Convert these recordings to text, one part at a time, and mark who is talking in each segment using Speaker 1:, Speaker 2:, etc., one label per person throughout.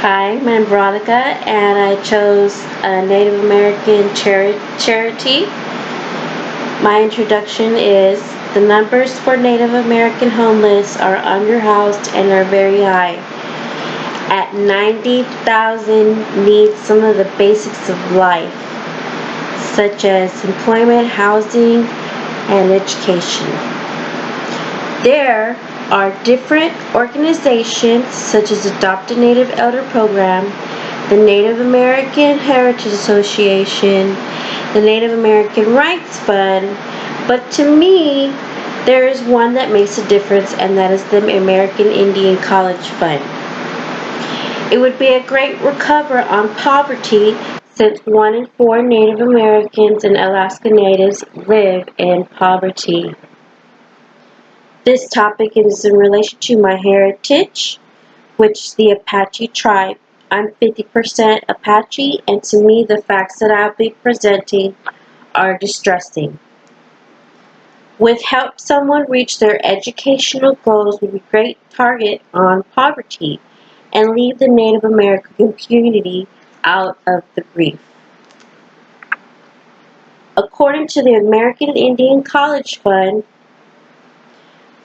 Speaker 1: Hi, my name is Veronica, and I chose a Native American charity. My introduction is the numbers for Native American homeless are underhoused and are very high. At 90,000 need some of the basics of life, such as employment, housing, and education. There are different organizations such as Adopt a Native Elder Program, the Native American Heritage Association, the Native American Rights Fund, but to me, there is one that makes a difference, and that is the American Indian College Fund. It would be a great recover on poverty since 1 in 4 Native Americans and Alaska Natives live in poverty. This topic is in relation to my heritage, which is the Apache tribe. I'm 50% Apache, and to me the facts that I'll be presenting are distressing. With help, someone reach their educational goals would be a great target on poverty and leave the Native American community out of the grief. According to the American Indian College Fund,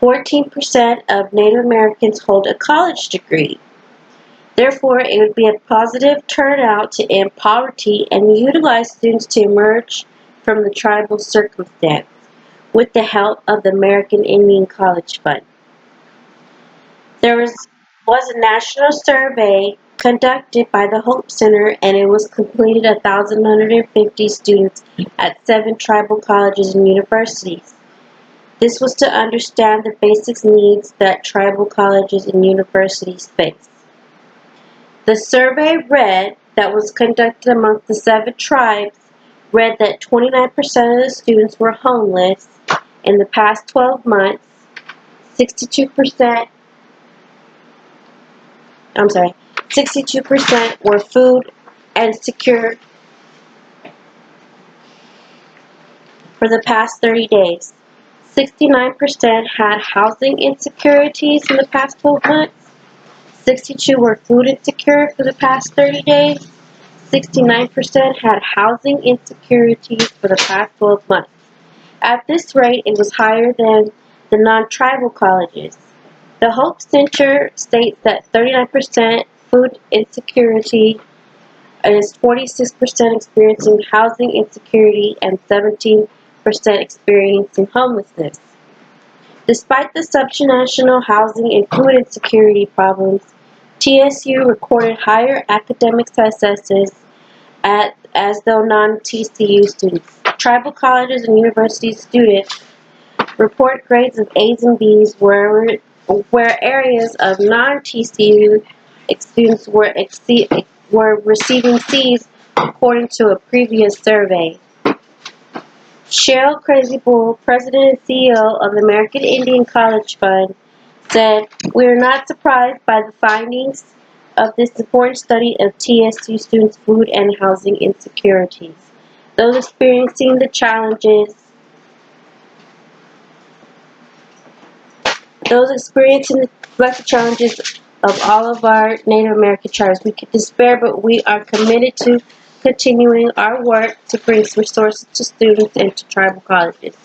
Speaker 1: 14% of Native Americans hold a college degree. Therefore, it would be a positive turnout to end poverty and utilize students to emerge from the tribal circumstance with the help of the American Indian College Fund. There was a national survey conducted by the Hope Center, and it was completed 1,150 students at 7 tribal colleges and universities. This was to understand the basic needs that tribal colleges and universities face. The survey that was conducted among the 7 tribes read that 29% of the students were homeless in the past 12 months, 62% were food insecure for the past 30 days. 69% had housing insecurities in the past 12 months. 62 were food insecure for the past 30 days. 69% had housing insecurities for the past 12 months. At this rate, it was higher than the non-tribal colleges. The Hope Center states that 39% food insecurity is 46% experiencing housing insecurity and 17% experiencing homelessness. Despite the subnational housing and food insecurity problems, TSU recorded higher academic successes as though non-TCU students. Tribal colleges and university students report grades of A's and B's where areas of non-TCU students were receiving C's according to a previous survey. Cheryl Crazy Bull, President and CEO of the American Indian College Fund, said, "We are not surprised by the findings of this important study of TSU students' food and housing insecurities. Those experiencing the challenges of all of our Native American tribes. We could despair, but we are committed to continuing our work to bring resources to students and to tribal colleges.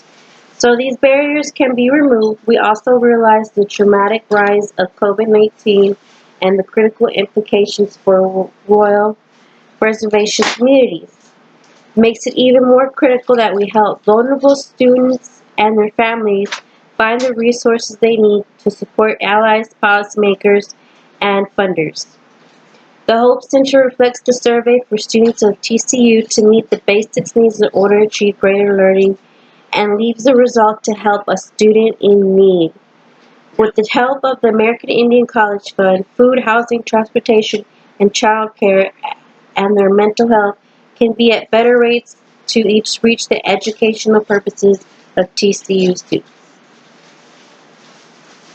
Speaker 1: So these barriers can be removed. We also realize the dramatic rise of COVID-19 and the critical implications for royal reservation communities. It makes it even more critical that we help vulnerable students and their families find the resources they need to support allies, policymakers, and funders. The Hope Center reflects the survey for students of TCU to meet the basic needs in order to achieve greater learning and leaves the result to help a student in need. With the help of the American Indian College Fund, food, housing, transportation, and child care and their mental health can be at better rates to each reach the educational purposes of TCU students."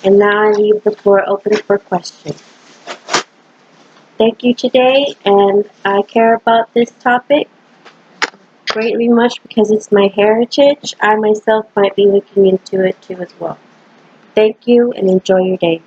Speaker 1: And now I leave the floor open for questions. Thank you today, and I care about this topic greatly much because it's my heritage. I myself might be looking into it too as well. Thank you and enjoy your day.